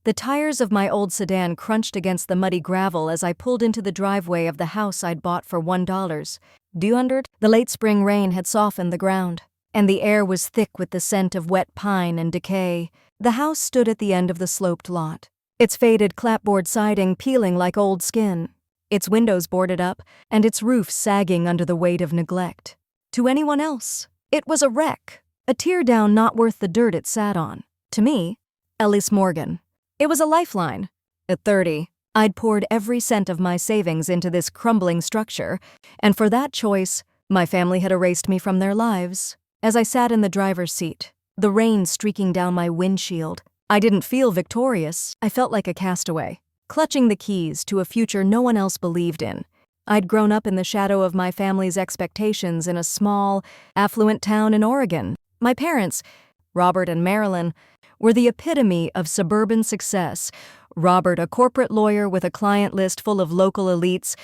The tires of my old sedan crunched against the muddy gravel as I pulled into the driveway of the house I'd bought for $1. The late spring rain had softened the ground, and the air was thick with the scent of wet pine and decay. The house stood at the end of the sloped lot, its faded clapboard siding peeling like old skin, its windows boarded up, and its roof sagging under the weight of neglect. To anyone else, it was a wreck, a teardown not worth the dirt it sat on. To me, Elise Morgan, it was a lifeline. At 30, I'd poured every cent of my savings into this crumbling structure, and for that choice, my family had erased me from their lives. As I sat in the driver's seat, the rain streaking down my windshield, I didn't feel victorious. I felt like a castaway, clutching the keys to a future no one else believed in. I'd grown up in the shadow of my family's expectations in a small, affluent town in Oregon. My parents, Robert and Marilyn, were the epitome of suburban success. Robert, a corporate lawyer with a client list full of local elites.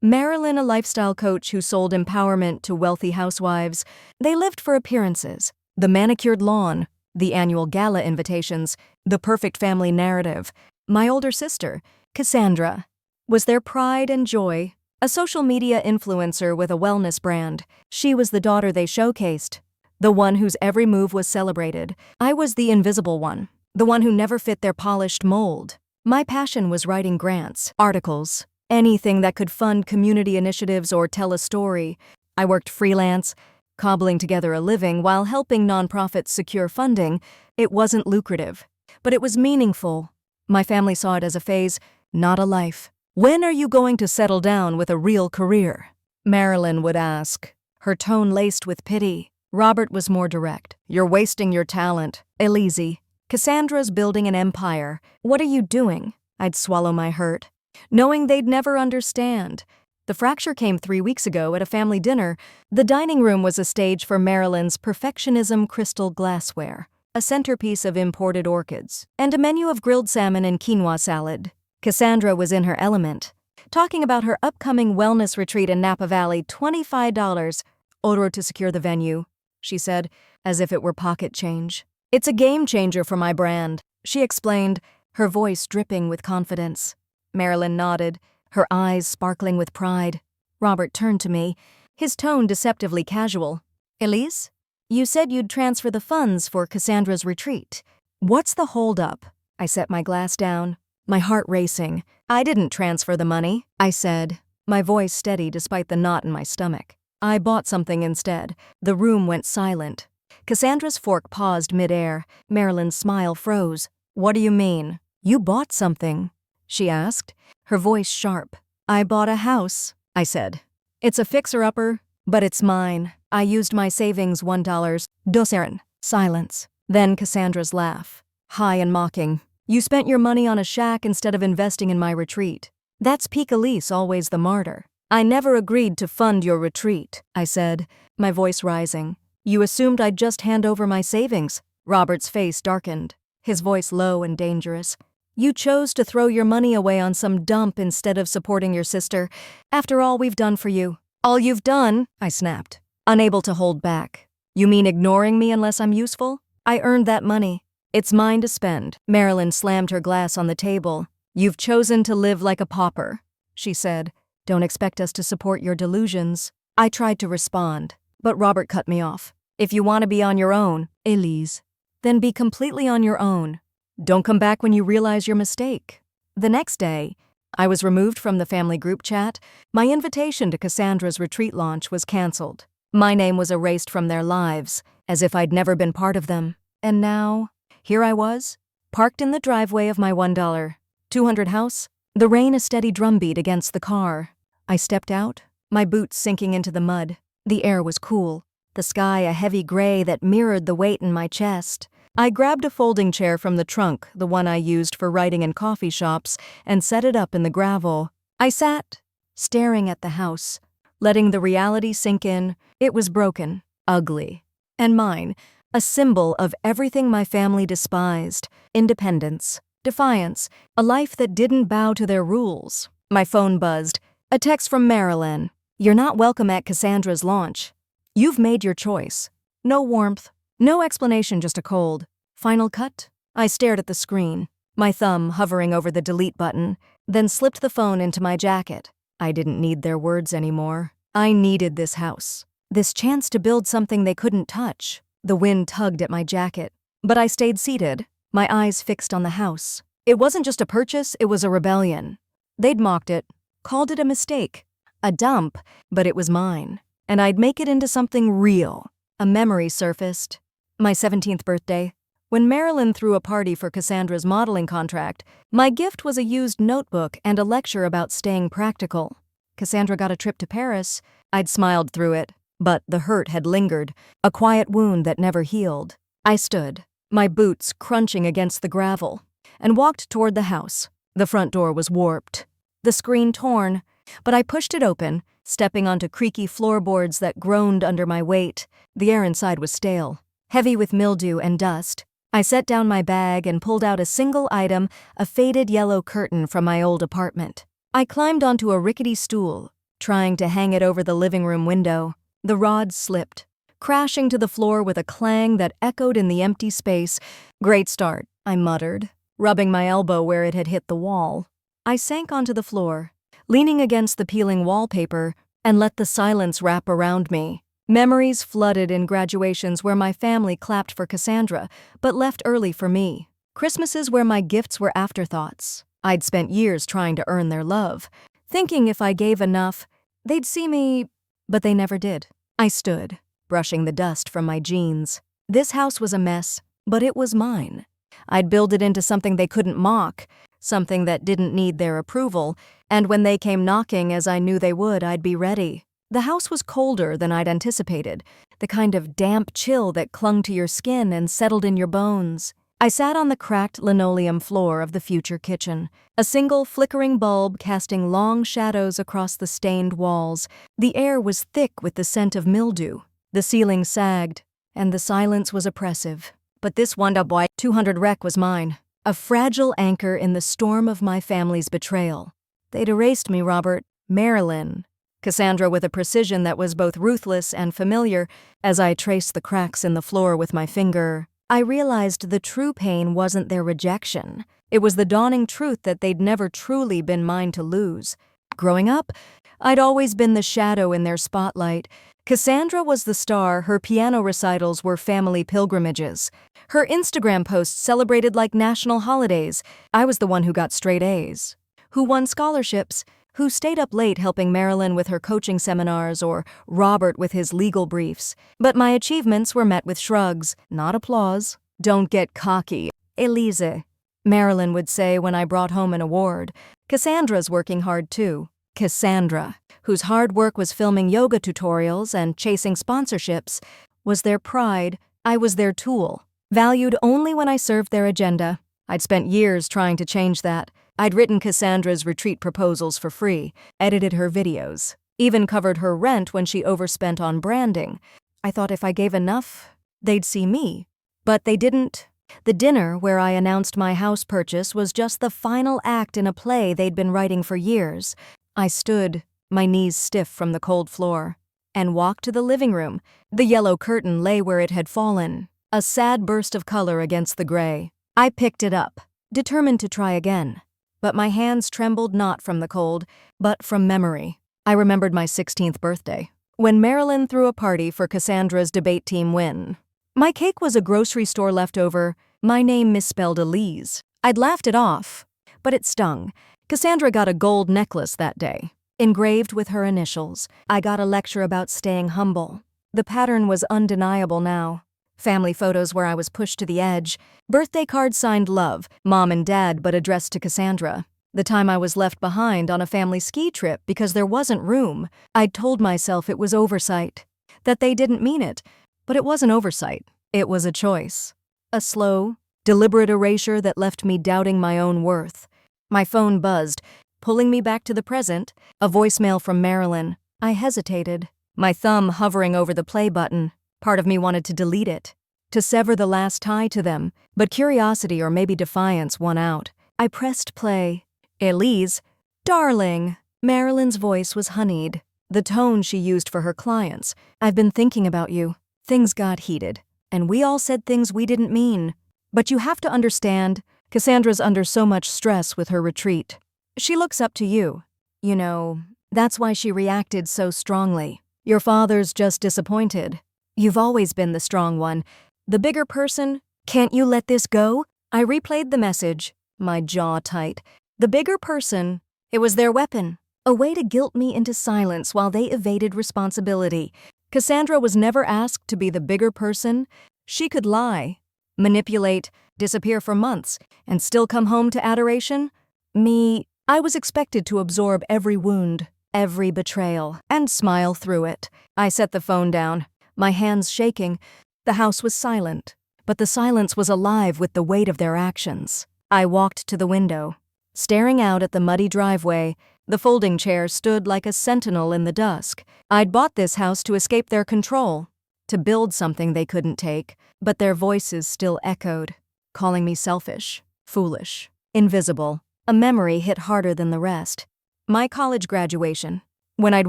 Marilyn, a lifestyle coach who sold empowerment to wealthy housewives. They lived for appearances, the manicured lawn, the annual gala invitations, the perfect family narrative. My older sister, Cassandra, was their pride and joy, a social media influencer with a wellness brand. She was the daughter they showcased, the one whose every move was celebrated. I was the invisible one, the one who never fit their polished mold. My passion was writing grants, articles, anything that could fund community initiatives or tell a story. I worked freelance, cobbling together a living while helping nonprofits secure funding. It wasn't lucrative, but it was meaningful. My family saw it as a phase, not a life. "When are you going to settle down with a real career?" Marilyn would ask, her tone laced with pity. Robert was more direct. "You're wasting your talent, Elise. Cassandra's building an empire. What are you doing?" I'd swallow my hurt, knowing they'd never understand. The fracture came 3 weeks ago at a family dinner. The dining room was a stage for Marilyn's perfectionism crystal glassware, a centerpiece of imported orchids, and a menu of grilled salmon and quinoa salad. Cassandra was in her element, talking about her upcoming wellness retreat in Napa Valley. $25 oro to secure the venue, she said, as if it were pocket change. "It's a game changer for my brand," she explained, her voice dripping with confidence. Marilyn nodded, her eyes sparkling with pride. Robert turned to me, his tone deceptively casual. "Elise, you said you'd transfer the funds for Cassandra's retreat. What's the holdup?" I set my glass down, my heart racing. "I didn't transfer the money," I said, my voice steady despite the knot in my stomach. "I bought something instead." The room went silent. Cassandra's fork paused midair. Marilyn's smile froze. "What do you mean? You bought something?" she asked, her voice sharp. "I bought a house," I said. "It's a fixer-upper, but it's mine. I used my savings $1. Doseren." Silence. Then Cassandra's laugh, high and mocking. "You spent your money on a shack instead of investing in my retreat. That's peak Elise, always the martyr." "I never agreed to fund your retreat," I said, my voice rising. "You assumed I'd just hand over my savings." Robert's face darkened, his voice low and dangerous. "You chose to throw your money away on some dump instead of supporting your sister. After all we've done for you." "All you've done?" I snapped, unable to hold back. "You mean ignoring me unless I'm useful? I earned that money. It's mine to spend." Marilyn slammed her glass on the table. "You've chosen to live like a pauper," she said. "Don't expect us to support your delusions." I tried to respond, but Robert cut me off. "If you want to be on your own, Elise, then be completely on your own. Don't come back when you realize your mistake." The next day, I was removed from the family group chat. My invitation to Cassandra's retreat launch was canceled. My name was erased from their lives, as if I'd never been part of them. And now, here I was, parked in the driveway of my $1.200 house, the rain a steady drumbeat against the car. I stepped out, my boots sinking into the mud. The air was cool, the sky a heavy gray that mirrored the weight in my chest. I grabbed a folding chair from the trunk, the one I used for writing in coffee shops, and set it up in the gravel. I sat, staring at the house, letting the reality sink in. It was broken, ugly, and mine, a symbol of everything my family despised: independence, defiance, a life that didn't bow to their rules. My phone buzzed. A text from Marilyn. "You're not welcome at Cassandra's launch. You've made your choice." No warmth, no explanation, just a cold. "Final cut?" I stared at the screen. my thumb hovering over the delete button, then slipped the phone into my jacket. I didn't need their words anymore. I needed this house. This chance to build something they couldn't touch. The wind tugged at my jacket, but I stayed seated, my eyes fixed on the house. It wasn't just a purchase, it was a rebellion. They'd mocked it, called it a mistake, a dump, but it was mine. And I'd make it into something real. A memory surfaced. My 17th birthday. When Marilyn threw a party for Cassandra's modeling contract, my gift was a used notebook and a lecture about staying practical. Cassandra got a trip to Paris. I'd smiled through it, but the hurt had lingered, a quiet wound that never healed. I stood, my boots crunching against the gravel, and walked toward the house. The front door was warped, the screen torn, but I pushed it open, stepping onto creaky floorboards that groaned under my weight. The air inside was stale, heavy with mildew and dust. I set down my bag and pulled out a single item, a faded yellow curtain from my old apartment. I climbed onto a rickety stool, trying to hang it over the living room window. The rod slipped, crashing to the floor with a clang that echoed in the empty space. "Great start," I muttered, rubbing my elbow where it had hit the wall. I sank onto the floor, leaning against the peeling wallpaper, and let the silence wrap around me. Memories flooded in graduations where my family clapped for Cassandra, but left early for me. Christmases where my gifts were afterthoughts. I'd spent years trying to earn their love, thinking if I gave enough, they'd see me, but they never did. I stood, brushing the dust from my jeans. This house was a mess, but it was mine. I'd build it into something they couldn't mock, something that didn't need their approval, and when they came knocking, as I knew they would, I'd be ready. The house was colder than I'd anticipated, the kind of damp chill that clung to your skin and settled in your bones. I sat on the cracked linoleum floor of the future kitchen, a single flickering bulb casting long shadows across the stained walls. The air was thick with the scent of mildew. The ceiling sagged, and the silence was oppressive. But this Wanda Boy 200 wreck was mine, a fragile anchor in the storm of my family's betrayal. They'd erased me, Robert. Marilyn. Cassandra with a precision that was both ruthless and familiar. As I traced the cracks in the floor with my finger, I realized the true pain wasn't their rejection. It was the dawning truth that they'd never truly been mine to lose. Growing up, I'd always been the shadow in their spotlight. Cassandra was the star, her piano recitals were family pilgrimages. Her Instagram posts celebrated like national holidays. I was the one who got straight A's, who won scholarships, who stayed up late helping Marilyn with her coaching seminars or Robert with his legal briefs. But my achievements were met with shrugs, not applause. "Don't get cocky, Elise," Marilyn would say when I brought home an award. Cassandra's working hard too. Cassandra, whose hard work was filming yoga tutorials and chasing sponsorships, was their pride. I was their tool, valued only when I served their agenda. I'd spent years trying to change that. I'd written Cassandra's retreat proposals for free, edited her videos, even covered her rent when she overspent on branding. I thought if I gave enough, they'd see me. But they didn't. The dinner where I announced my house purchase was just the final act in a play they'd been writing for years. I stood, my knees stiff from the cold floor, and walked to the living room. The yellow curtain lay where it had fallen, a sad burst of color against the gray. I picked it up, determined to try again. But my hands trembled not from the cold, but from memory. I remembered my 16th birthday, when Marilyn threw a party for Cassandra's debate team win. My cake was a grocery store leftover, my name misspelled Elise. I'd laughed it off, but it stung. Cassandra got a gold necklace that day, engraved with her initials. I got a lecture about staying humble. The pattern was undeniable now. Family photos where I was pushed to the edge. Birthday card signed love, mom and dad, but addressed to Cassandra. The time I was left behind on a family ski trip because there wasn't room. I'd told myself it was oversight, that they didn't mean it. But it wasn't oversight. It was a choice. A slow, deliberate erasure that left me doubting my own worth. My phone buzzed, pulling me back to the present. A voicemail from Marilyn. I hesitated, my thumb hovering over the play button. Part of me wanted to delete it, to sever the last tie to them, but curiosity or maybe defiance won out. I pressed play. Elise, darling. Marilyn's voice was honeyed, the tone she used for her clients. I've been thinking about you. Things got heated, and we all said things we didn't mean. But you have to understand, Cassandra's under so much stress with her retreat. She looks up to you. You know, that's why she reacted so strongly. Your father's just disappointed. You've always been the strong one. The bigger person. Can't you let this go? I replayed the message, my jaw tight. The bigger person. It was their weapon. A way to guilt me into silence while they evaded responsibility. Cassandra was never asked to be the bigger person. She could lie, manipulate, disappear for months, and still come home to adoration. Me, I was expected to absorb every wound, every betrayal, and smile through it. I set the phone down, my hands shaking. The house was silent, but the silence was alive with the weight of their actions. I walked to the window. Staring out at the muddy driveway, the folding chair stood like a sentinel in the dusk. I'd bought this house to escape their control, to build something they couldn't take, but their voices still echoed, calling me selfish, foolish, invisible. A memory hit harder than the rest. My college graduation. When I'd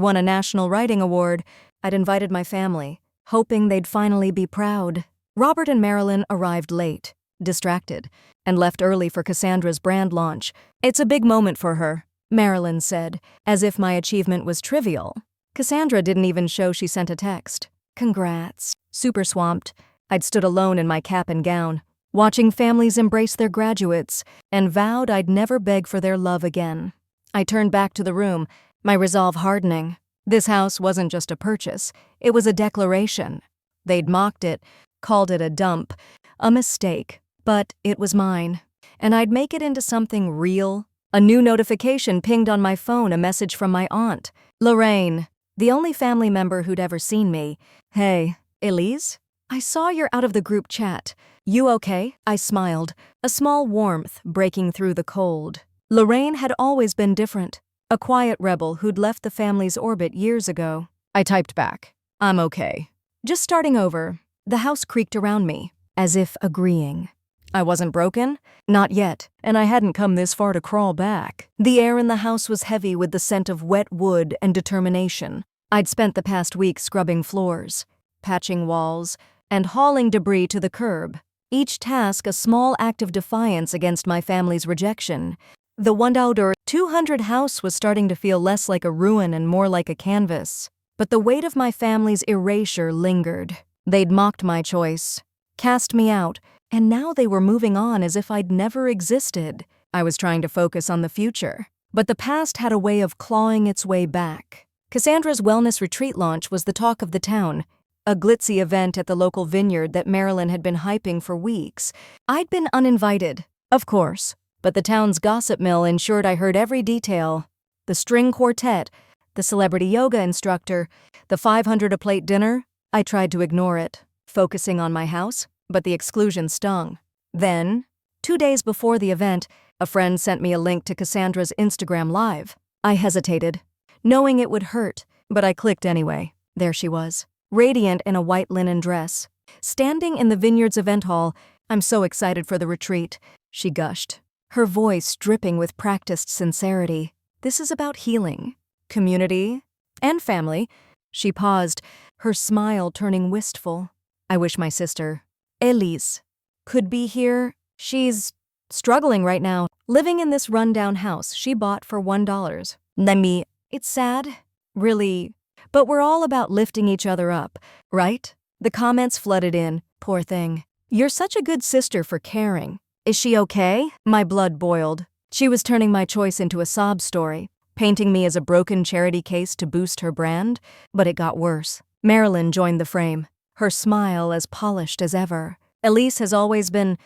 won a national writing award, I'd invited my family, hoping they'd finally be proud. Robert and Marilyn arrived late, distracted, and left early for Cassandra's brand launch. It's a big moment for her, Marilyn said, as if my achievement was trivial. Cassandra didn't even show she sent a text. Congrats. Super swamped, I'd stood alone in my cap and gown, watching families embrace their graduates, and vowed I'd never beg for their love again. I turned back to the room, my resolve hardening. This house wasn't just a purchase, it was a declaration. They'd mocked it, called it a dump, a mistake, but it was mine. And I'd make it into something real. A new notification pinged on my phone, a message from my aunt, Lorraine, the only family member who'd ever seen me. Hey, Elise? I saw you're out of the group chat. You okay? I smiled, a small warmth breaking through the cold. Lorraine had always been different, a quiet rebel who'd left the family's orbit years ago. I typed back, I'm okay. Just starting over. The house creaked around me, as if agreeing. I wasn't broken? Not yet, and I hadn't come this far to crawl back. The air in the house was heavy with the scent of wet wood and determination. I'd spent the past week scrubbing floors, patching walls, and hauling debris to the curb. Each task a small act of defiance against my family's rejection. The 1,200 house was starting to feel less like a ruin and more like a canvas. But the weight of my family's erasure lingered. They'd mocked my choice, cast me out, and now they were moving on as if I'd never existed. I was trying to focus on the future, but the past had a way of clawing its way back. Cassandra's wellness retreat launch was the talk of the town, a glitzy event at the local vineyard that Marilyn had been hyping for weeks. I'd been uninvited, of course, but the town's gossip mill ensured I heard every detail. The string quartet, the celebrity yoga instructor, the 500 a plate dinner. I tried to ignore it, focusing on my house, but the exclusion stung. Then, 2 days before the event, a friend sent me a link to Cassandra's Instagram Live. I hesitated, knowing it would hurt, but I clicked anyway. There she was, radiant in a white linen dress. Standing in the vineyard's event hall, I'm so excited for the retreat, she gushed, her voice dripping with practiced sincerity. This is about healing, community, and family. She paused, her smile turning wistful. I wish my sister, Elise, could be here. She's struggling right now, living in this rundown house she bought for $1. It's sad, really, but we're all about lifting each other up, right? The comments flooded in. Poor thing. You're such a good sister for caring. Is she okay? My blood boiled. She was turning my choice into a sob story, painting me as a broken charity case to boost her brand, but it got worse. Marilyn joined the frame, her smile as polished as ever. Elise has always been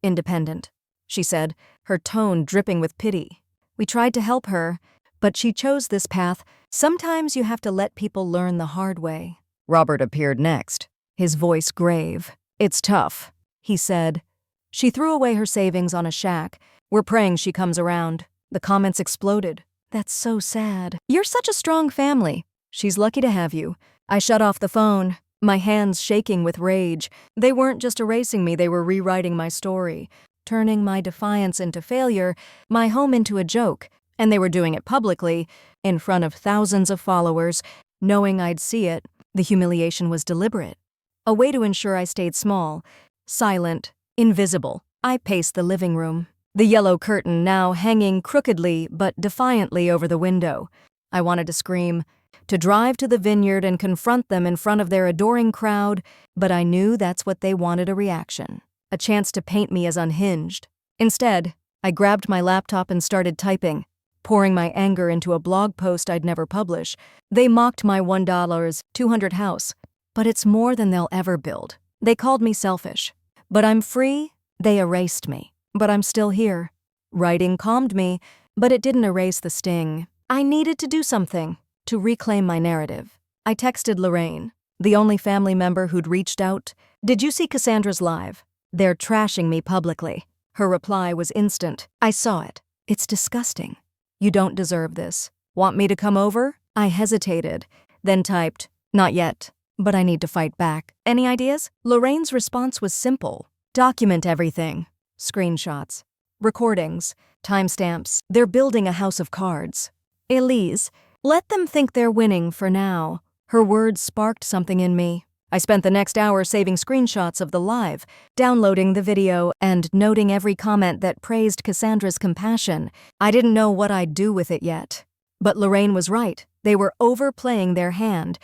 independent, she said, her tone dripping with pity. We tried to help her, but she chose this path. Sometimes you have to let people learn the hard way. Robert appeared next, his voice grave. It's tough, he said. She threw away her savings on a shack. We're praying she comes around. The comments exploded. That's so sad. You're such a strong family. She's lucky to have you. I shut off the phone, my hands shaking with rage. They weren't just erasing me, they were rewriting my story, turning my defiance into failure, my home into a joke, and they were doing it publicly, in front of thousands of followers, knowing I'd see it. The humiliation was deliberate, a way to ensure I stayed small, silent, invisible. I paced the living room. the yellow curtain now hanging crookedly but defiantly over the window. I wanted to scream, to drive to the vineyard and confront them in front of their adoring crowd, but I knew that's what they wanted, a reaction, a chance to paint me as unhinged. Instead, I grabbed my laptop and started typing, pouring my anger into a blog post I'd never publish. They mocked my $1.200 house, but it's more than they'll ever build. They called me selfish. But I'm free. They erased me. But I'm still here. Writing calmed me, but it didn't erase the sting. I needed to do something to reclaim my narrative. I texted Lorraine, the only family member who'd reached out. "Did you see Cassandra's live? They're trashing me publicly." Her reply was instant. "I saw it. It's disgusting. You don't deserve this. Want me to come over?" I hesitated, then typed, "Not yet, but I need to fight back. Any ideas?" Lorraine's response was simple. "Document everything. Screenshots, recordings, timestamps. They're building a house of cards. Elise, let them think they're winning for now." Her words sparked something in me. I spent the next hour saving screenshots of the live, downloading the video, and noting every comment that praised Cassandra's compassion. I didn't know what I'd do with it yet. But Lorraine was right. They were overplaying their hand,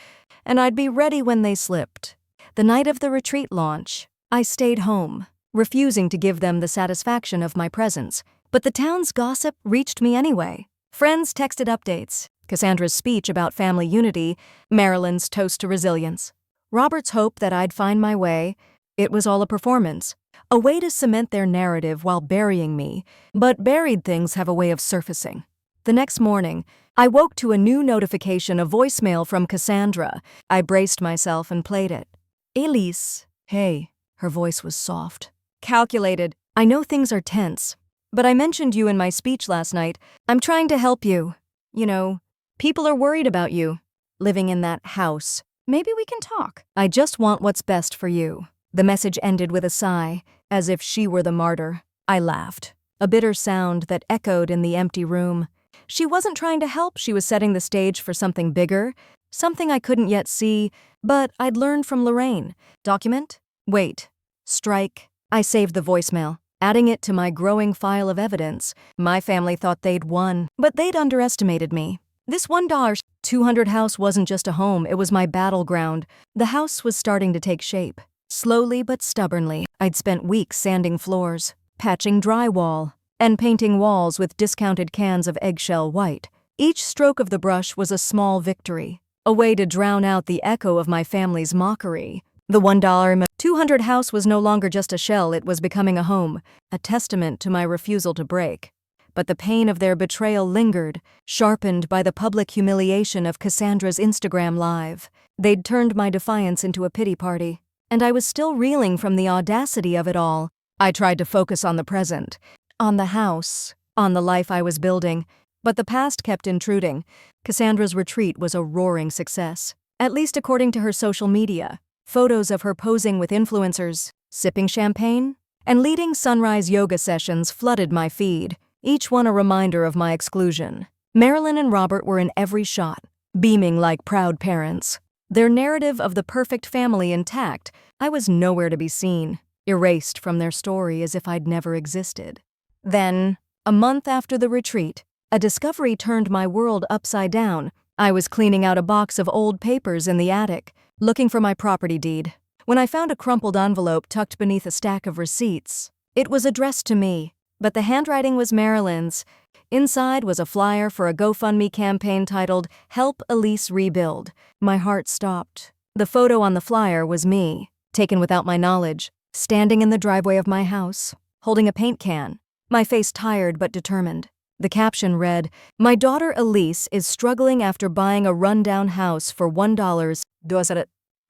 and I'd be ready when they slipped. The night of the retreat launch, I stayed home, refusing to give them the satisfaction of my presence. But the town's gossip reached me anyway. Friends texted updates, Cassandra's speech about family unity, Marilyn's toast to resilience, Robert's hope that I'd find my way. It was all a performance, a way to cement their narrative while burying me. But buried things have a way of surfacing. The next morning, I woke to a new notification, a voicemail from Cassandra. I braced myself and played it. "Elise." "Hey." Her voice was soft, calculated. "I know things are tense, but I mentioned you in my speech last night. I'm trying to help you. You know, people are worried about you, living in that house. Maybe we can talk. I just want what's best for you." The message ended with a sigh, as if she were the martyr. I laughed, a bitter sound that echoed in the empty room. She wasn't trying to help, she was setting the stage for something bigger, something I couldn't yet see, but I'd learned from Lorraine. Document? Wait. Strike. I saved the voicemail, adding it to my growing file of evidence. My family thought they'd won, but they'd underestimated me. This $1.200 house wasn't just a home, it was my battleground. The house was starting to take shape. Slowly but stubbornly, I'd spent weeks sanding floors, patching drywall, and painting walls with discounted cans of eggshell white. Each stroke of the brush was a small victory, a way to drown out the echo of my family's mockery. The $1.200 house was no longer just a shell, it was becoming a home, a testament to my refusal to break. But the pain of their betrayal lingered, sharpened by the public humiliation of Cassandra's Instagram live. They'd turned my defiance into a pity party, and I was still reeling from the audacity of it all. I tried to focus on the present, on the house, on the life I was building, but the past kept intruding. Cassandra's retreat was a roaring success, at least according to her social media. Photos of her posing with influencers, sipping champagne, and leading sunrise yoga sessions flooded my feed, each one a reminder of my exclusion. Marilyn and Robert were in every shot, beaming like proud parents. Their narrative of the perfect family intact, I was nowhere to be seen, erased from their story as if I'd never existed. Then, a month after the retreat, a discovery turned my world upside down. I was cleaning out a box of old papers in the attic, looking for my property deed, when I found a crumpled envelope tucked beneath a stack of receipts. It was addressed to me, but the handwriting was Marilyn's. Inside was a flyer for a GoFundMe campaign titled, "Help Elise Rebuild." My heart stopped. The photo on the flyer was me, taken without my knowledge, standing in the driveway of my house, holding a paint can, my face tired but determined. The caption read, "My daughter Elise is struggling after buying a rundown house for $1.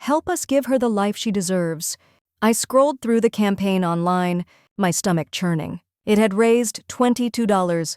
Help us give her the life she deserves." I scrolled through the campaign online, my stomach churning. It had raised $22,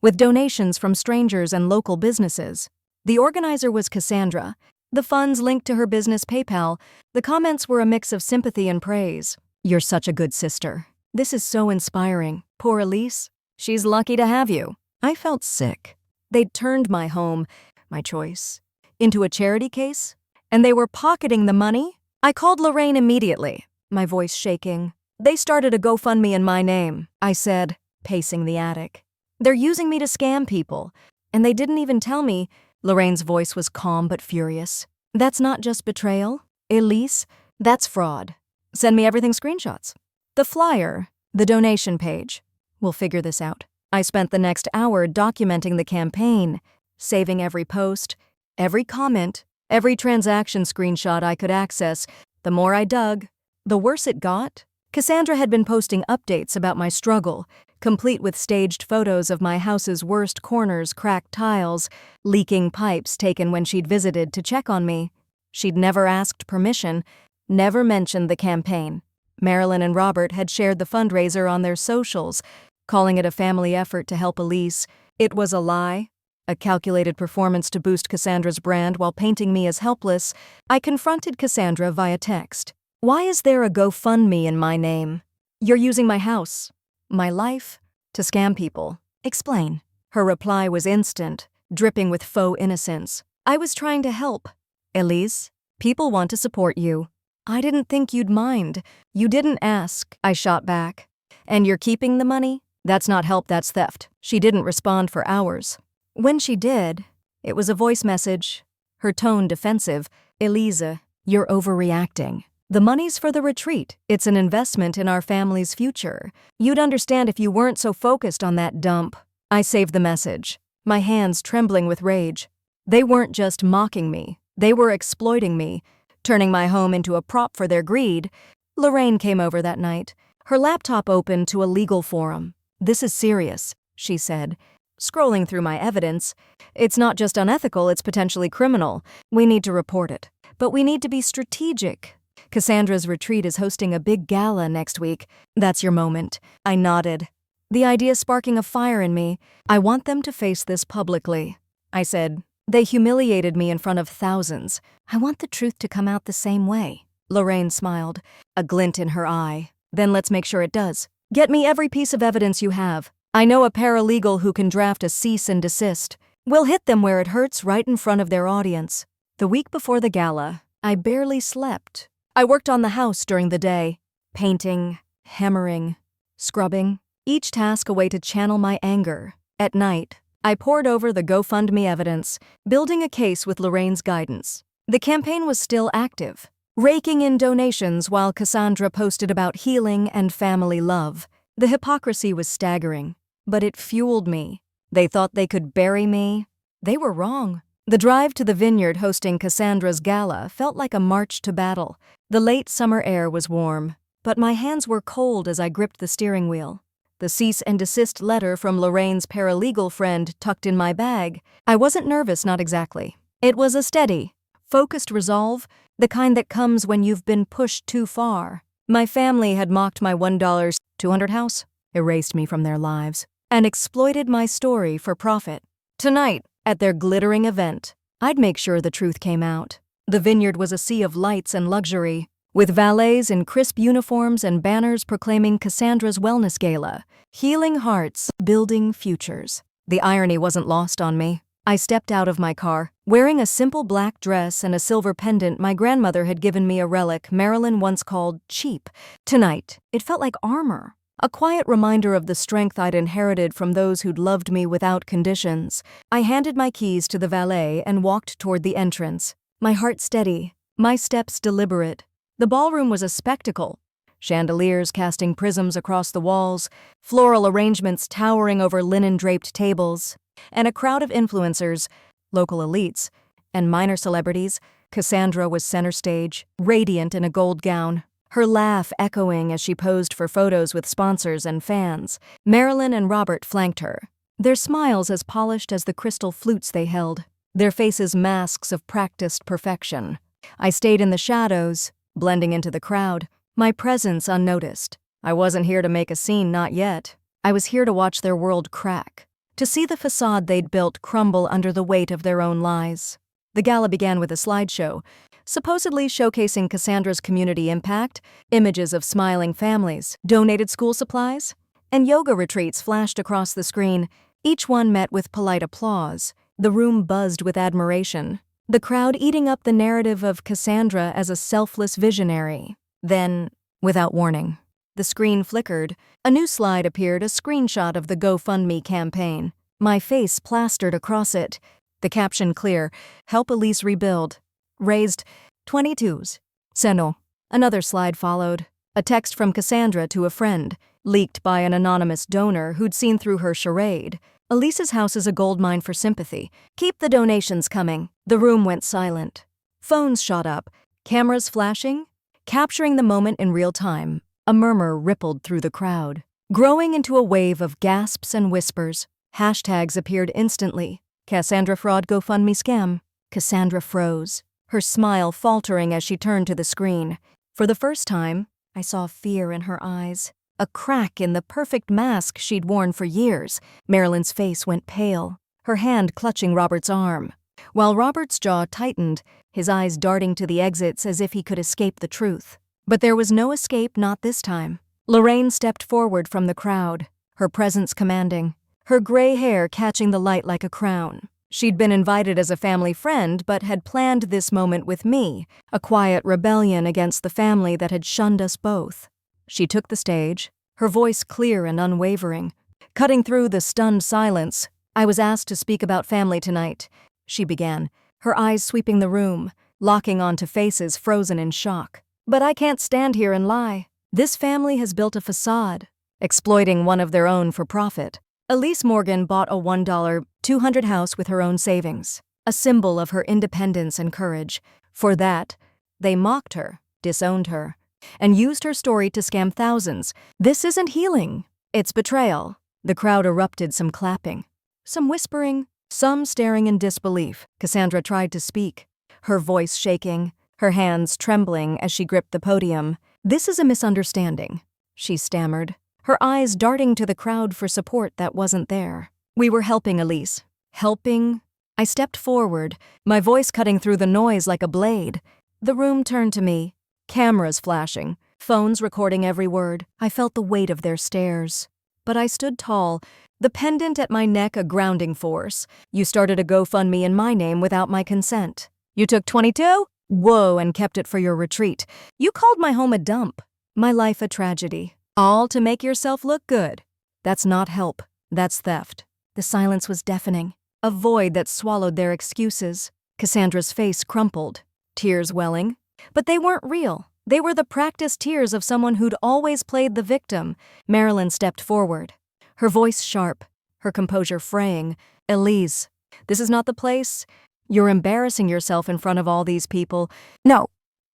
with donations from strangers and local businesses. The organizer was Cassandra. The funds linked to her business PayPal. The comments were a mix of sympathy and praise. "You're such a good sister. This is so inspiring. Poor Elise. She's lucky to have you." I felt sick. They'd turned my home, my choice, into a charity case, and they were pocketing the money. I called Lorraine immediately, my voice shaking. They started a GoFundMe in my name, I said, pacing the attic. They're using me to scam people. And they didn't even tell me. Lorraine's voice was calm but furious. That's not just betrayal, Elise. That's fraud. Send me everything screenshots. The flyer, the donation page. We'll figure this out. I spent the next hour documenting the campaign, saving every post, every comment, every transaction screenshot I could access. The more I dug, the worse it got. Cassandra had been posting updates about my struggle, complete with staged photos of my house's worst corners, cracked tiles, leaking pipes taken when she'd visited to check on me. She'd never asked permission, never mentioned the campaign. Marilyn and Robert had shared the fundraiser on their socials, calling it a family effort to help Elise. It was a lie, a calculated performance to boost Cassandra's brand while painting me as helpless. I confronted Cassandra via text. Why is there a GoFundMe in my name? You're using my house, my life, to scam people. Explain. Her reply was instant, dripping with faux innocence. I was trying to help. Elise, people want to support you. I didn't think you'd mind. You didn't ask, I shot back. And you're keeping the money? That's not help, that's theft. She didn't respond for hours. When she did, it was a voice message, her tone defensive. Elisa, you're overreacting. The money's for the retreat. It's an investment in our family's future. You'd understand if you weren't so focused on that dump. I saved the message, my hands trembling with rage. They weren't just mocking me. They were exploiting me, turning my home into a prop for their greed. Lorraine came over that night, her laptop open to a legal forum. This is serious, she said, scrolling through my evidence. It's not just unethical, it's potentially criminal. We need to report it. But we need to be strategic. Cassandra's retreat is hosting a big gala next week. That's your moment. I nodded, the idea sparking a fire in me. I want them to face this publicly. I said, they humiliated me in front of thousands. I want the truth to come out the same way. Lorraine smiled, a glint in her eye. Then let's make sure it does. Get me every piece of evidence you have. I know a paralegal who can draft a cease and desist. We'll hit them where it hurts, right in front of their audience. The week before the gala, I barely slept. I worked on the house during the day, painting, hammering, scrubbing, each task a way to channel my anger. At night, I pored over the GoFundMe evidence, building a case with Lorraine's guidance. The campaign was still active, raking in donations while Cassandra posted about healing and family love. The hypocrisy was staggering, but it fueled me. They thought they could bury me. They were wrong. The drive to the vineyard hosting Cassandra's gala felt like a march to battle. The late summer air was warm, but my hands were cold as I gripped the steering wheel. The cease and desist letter from Lorraine's paralegal friend tucked in my bag. I wasn't nervous, not exactly. It was a steady, focused resolve, the kind that comes when you've been pushed too far. My family had mocked my $1.200 house, erased me from their lives, and exploited my story for profit. Tonight, at their glittering event, I'd make sure the truth came out. The vineyard was a sea of lights and luxury, with valets in crisp uniforms and banners proclaiming Cassandra's wellness gala, healing hearts, building futures. The irony wasn't lost on me. I stepped out of my car, wearing a simple black dress and a silver pendant my grandmother had given me, a relic Marilyn once called cheap. Tonight, it felt like armor. A quiet reminder of the strength I'd inherited from those who'd loved me without conditions. I handed my keys to the valet and walked toward the entrance, my heart steady, my steps deliberate. The ballroom was a spectacle. Chandeliers casting prisms across the walls, floral arrangements towering over linen-draped tables, and a crowd of influencers, local elites, and minor celebrities. Cassandra was center stage, radiant in a gold gown, her laugh echoing as she posed for photos with sponsors and fans. Marilyn and Robert flanked her, their smiles as polished as the crystal flutes they held, their faces masks of practiced perfection. I stayed in the shadows, blending into the crowd, my presence unnoticed. I wasn't here to make a scene, not yet. I was here to watch their world crack, to see the facade they'd built crumble under the weight of their own lies. The gala began with a slideshow, supposedly showcasing Cassandra's community impact. Images of smiling families, donated school supplies, and yoga retreats flashed across the screen, each one met with polite applause. The room buzzed with admiration, the crowd eating up the narrative of Cassandra as a selfless visionary. Then, without warning, The screen flickered. A new slide appeared, a screenshot of the GoFundMe campaign. My face plastered across it. The caption clear, "Help Elise rebuild." Raised 22s. Seno. Another slide followed. A text from Cassandra to a friend, leaked by an anonymous donor who'd seen through her charade. "Elise's house is a goldmine for sympathy. Keep the donations coming." The room went silent. Phones shot up, cameras flashing, capturing the moment in real time. A murmur rippled through the crowd, growing into a wave of gasps and whispers. Hashtags appeared instantly. Cassandra fraud GoFundMe scam. Cassandra froze, her smile faltering as she turned to the screen. For the first time, I saw fear in her eyes. A crack in the perfect mask she'd worn for years. Marilyn's face went pale, her hand clutching Robert's arm, while Robert's jaw tightened, his eyes darting to the exits as if he could escape the truth. But there was no escape, not this time. Lorraine stepped forward from the crowd, her presence commanding, her gray hair catching the light like a crown. She'd been invited as a family friend, but had planned this moment with me, a quiet rebellion against the family that had shunned us both. She took the stage, her voice clear and unwavering, cutting through the stunned silence. "I was asked to speak about family tonight," she began, her eyes sweeping the room, locking onto faces frozen in shock. "But I can't stand here and lie. This family has built a facade, exploiting one of their own for profit. Elise Morgan bought a $1,200 house with her own savings, a symbol of her independence and courage. For that, they mocked her, disowned her, and used her story to scam thousands. This isn't healing, it's betrayal." The crowd erupted, some clapping, some whispering, some staring in disbelief. Cassandra tried to speak, her voice shaking, her hands trembling as she gripped the podium. "This is a misunderstanding," she stammered, her eyes darting to the crowd for support that wasn't there. "We were helping Elise." Helping? I stepped forward, my voice cutting through the noise like a blade. The room turned to me, cameras flashing, phones recording every word. I felt the weight of their stares. But I stood tall, the pendant at my neck a grounding force. "You started a GoFundMe in my name without my consent. You took 22? Whoa, and kept it for your retreat. You called my home a dump, my life a tragedy. All to make yourself look good. That's not help, that's theft." The silence was deafening, a void that swallowed their excuses. Cassandra's face crumpled, tears welling. But they weren't real. They were the practiced tears of someone who'd always played the victim. Marilyn stepped forward, her voice sharp, her composure fraying. "Elise, this is not the place. You're embarrassing yourself in front of all these people." "No,"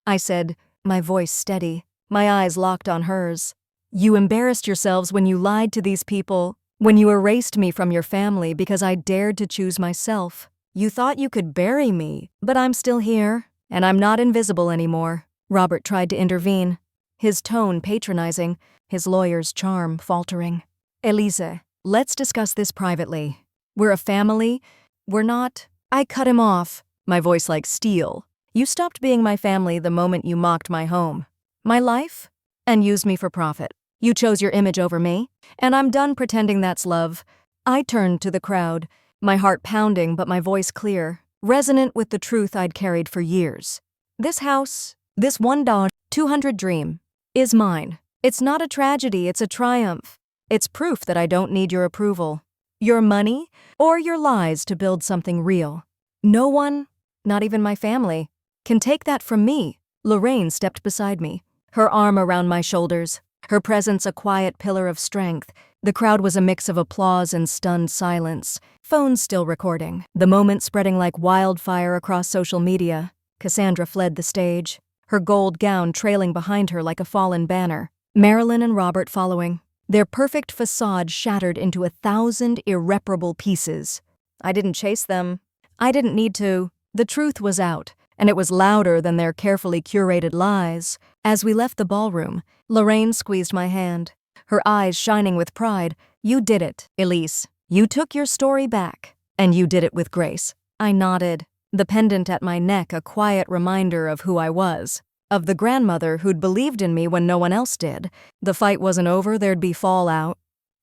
I said, my voice steady, my eyes locked on hers. "You embarrassed yourselves when you lied to these people, when you erased me from your family because I dared to choose myself. You thought you could bury me, but I'm still here, and I'm not invisible anymore." Robert tried to intervene, his tone patronizing, his lawyer's charm faltering. "Elise, let's discuss this privately. We're a family. We're not—" I cut him off, my voice like steel. "You stopped being my family the moment you mocked my home, my life, and used me for profit. You chose your image over me, and I'm done pretending that's love." I turned to the crowd, my heart pounding but my voice clear, resonant with the truth I'd carried for years. "This house, this $1,200 dream, is mine. It's not a tragedy, it's a triumph. It's proof that I don't need your approval, your money, or your lies to build something real. No one, not even my family, can take that from me." Lorraine stepped beside me, her arm around my shoulders, her presence a quiet pillar of strength. The crowd was a mix of applause and stunned silence, phones still recording, the moment spreading like wildfire across social media. Cassandra fled the stage, her gold gown trailing behind her like a fallen banner. Marilyn and Robert following, their perfect facade shattered into 1,000 irreparable pieces. I didn't chase them. I didn't need to. The truth was out, and it was louder than their carefully curated lies. As we left the ballroom, Lorraine squeezed my hand, her eyes shining with pride. "You did it, Elise. You took your story back, and you did it with grace." I nodded, the pendant at my neck a quiet reminder of who I was, of the grandmother who'd believed in me when no one else did. The fight wasn't over, there'd be fallout,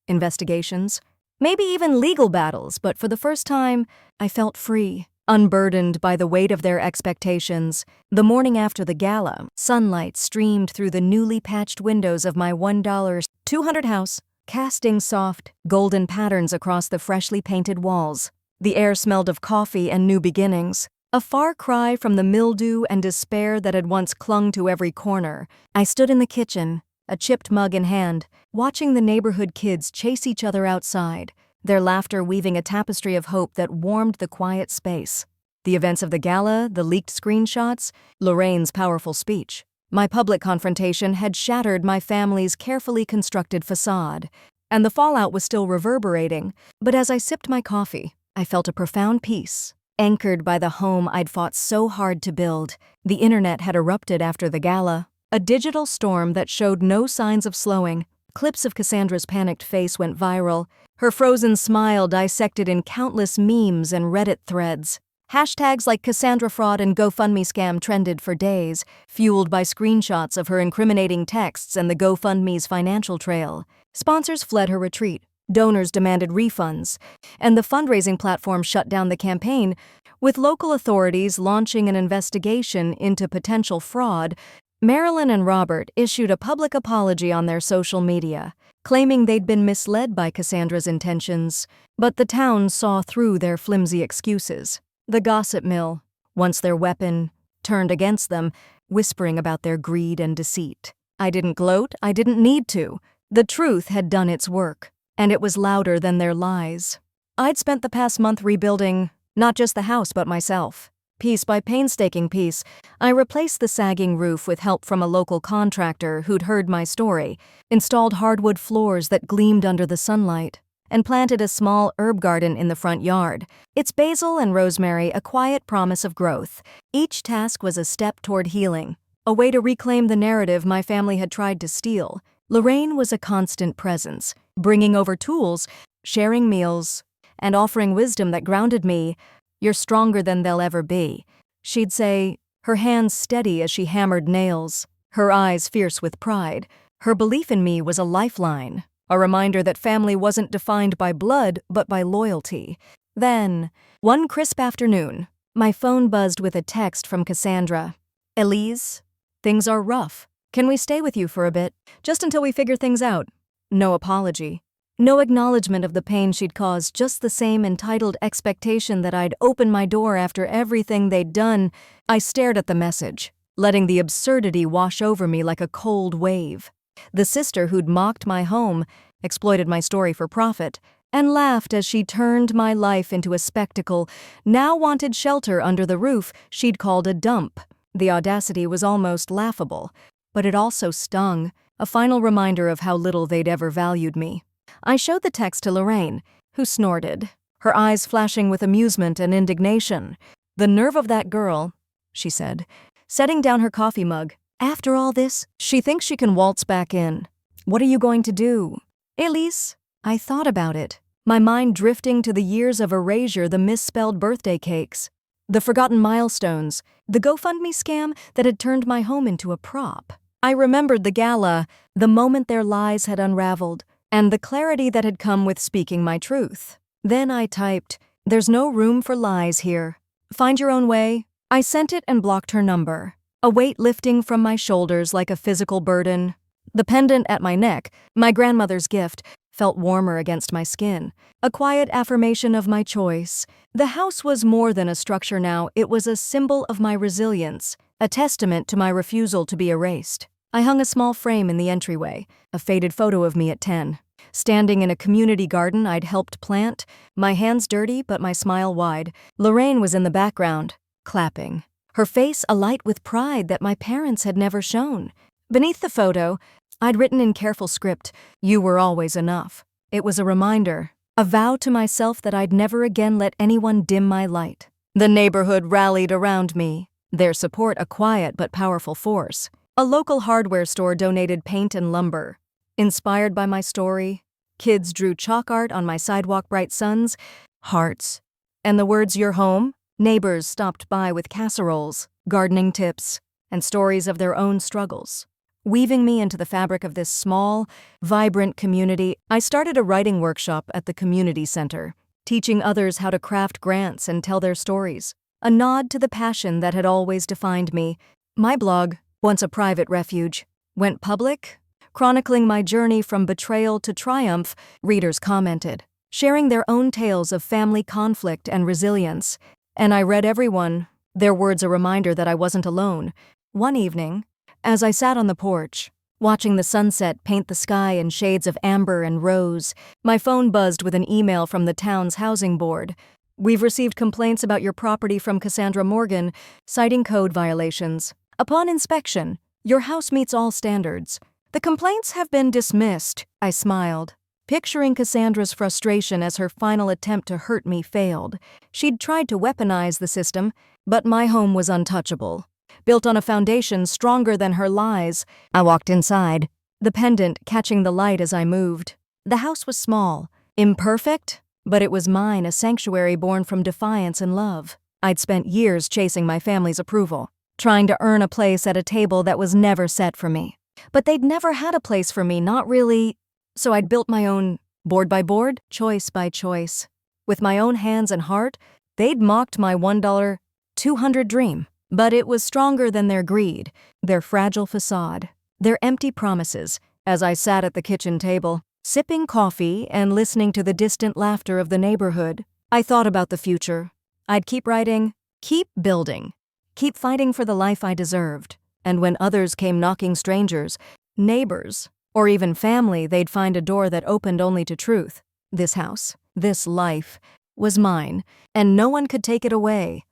investigations, maybe even legal battles, but for the first time, I felt free, unburdened by the weight of their expectations. The morning after the gala, sunlight streamed through the newly patched windows of my $1.200 house, casting soft, golden patterns across the freshly painted walls. The air smelled of coffee and new beginnings, a far cry from the mildew and despair that had once clung to every corner. I stood in the kitchen, a chipped mug in hand, watching the neighborhood kids chase each other outside, their laughter weaving a tapestry of hope that warmed the quiet space. The events of the gala, the leaked screenshots, Lorraine's powerful speech. My public confrontation had shattered my family's carefully constructed facade, and the fallout was still reverberating. But as I sipped my coffee, I felt a profound peace. Anchored by the home I'd fought so hard to build, the internet had erupted after the gala, a digital storm that showed no signs of slowing. Clips of Cassandra's panicked face went viral, her frozen smile dissected in countless memes and Reddit threads. Hashtags like Cassandra fraud and GoFundMe scam trended for days, fueled by screenshots of her incriminating texts and the GoFundMe's financial trail. Sponsors fled her retreat, donors demanded refunds, and the fundraising platform shut down the campaign, with local authorities launching an investigation into potential fraud. Marilyn and Robert issued a public apology on their social media, claiming they'd been misled by Cassandra's intentions, but the town saw through their flimsy excuses. The gossip mill, once their weapon, turned against them, whispering about their greed and deceit. I didn't gloat, I didn't need to. The truth had done its work, and it was louder than their lies. I'd spent the past month rebuilding not just the house but myself. Piece by painstaking piece, I replaced the sagging roof with help from a local contractor who'd heard my story, installed hardwood floors that gleamed under the sunlight, and planted a small herb garden in the front yard. Its basil and rosemary a quiet promise of growth. Each task was a step toward healing, a way to reclaim the narrative my family had tried to steal. Lorraine was a constant presence, bringing over tools, sharing meals, and offering wisdom that grounded me. "You're stronger than they'll ever be," she'd say, her hands steady as she hammered nails, her eyes fierce with pride. Her belief in me was a lifeline, a reminder that family wasn't defined by blood but by loyalty. Then, one crisp afternoon, my phone buzzed with a text from Cassandra. "Elise, things are rough. Can we stay with you for a bit, just until we figure things out?" No apology. No acknowledgement of the pain she'd caused, just the same entitled expectation that I'd open my door after everything they'd done. I stared at the message, letting the absurdity wash over me like a cold wave. The sister who'd mocked my home, exploited my story for profit, and laughed as she turned my life into a spectacle, now wanted shelter under the roof she'd called a dump. The audacity was almost laughable, but it also stung, a final reminder of how little they'd ever valued me. I showed the text to Lorraine, who snorted, her eyes flashing with amusement and indignation. "The nerve of that girl," she said, setting down her coffee mug. "After all this, she thinks she can waltz back in. What are you going to do?" "Elise," I thought about it, my mind drifting to the years of erasure, the misspelled birthday cakes, the forgotten milestones, the GoFundMe scam that had turned my home into a prop. I remembered the gala, the moment their lies had unraveled, and the clarity that had come with speaking my truth. Then I typed, "There's no room for lies here. Find your own way." I sent it and blocked her number, a weight lifting from my shoulders like a physical burden. The pendant at my neck, my grandmother's gift, felt warmer against my skin, a quiet affirmation of my choice. The house was more than a structure now, it was a symbol of my resilience, a testament to my refusal to be erased. I hung a small frame in the entryway, a faded photo of me at 10. Standing in a community garden I'd helped plant, my hands dirty but my smile wide. Lorraine was in the background, clapping, her face alight with pride that my parents had never shown. Beneath the photo, I'd written in careful script, "You were always enough." It was a reminder, a vow to myself that I'd never again let anyone dim my light. The neighborhood rallied around me, their support a quiet but powerful force. A local hardware store donated paint and lumber. Inspired by my story, kids drew chalk art on my sidewalk, bright suns, hearts, and the words "You're home." Neighbors stopped by with casseroles, gardening tips, and stories of their own struggles. Weaving me into the fabric of this small, vibrant community, I started a writing workshop at the community center, teaching others how to craft grants and tell their stories. a nod to the passion that had always defined me. My blog, once a private refuge, went public, chronicling my journey from betrayal to triumph. Readers commented, sharing their own tales of family conflict and resilience. And I read every one, their words a reminder that I wasn't alone. One evening, as I sat on the porch, watching the sunset paint the sky in shades of amber and rose, my phone buzzed with an email from the town's housing board. "We've received complaints about your property from Cassandra Morgan, citing code violations. Upon inspection, your house meets all standards. The complaints have been dismissed." I smiled, picturing Cassandra's frustration as her final attempt to hurt me failed. She'd tried to weaponize the system, but my home was untouchable, built on a foundation stronger than her lies. I walked inside, the pendant catching the light as I moved. The house was small, imperfect, but it was mine, a sanctuary born from defiance and love. I'd spent years chasing my family's approval, trying to earn a place at a table that was never set for me. But they'd never had a place for me, not really. So I'd built my own, board by board, choice by choice. With my own hands and heart, they'd mocked my $1, $200 dream. But it was stronger than their greed, their fragile facade, their empty promises. As I sat at the kitchen table, sipping coffee and listening to the distant laughter of the neighborhood, I thought about the future. I'd keep writing, keep building, keep fighting for the life I deserved. And when others came knocking, strangers, neighbors, or even family, they'd find a door that opened only to truth. This house, this life, was mine, and no one could take it away.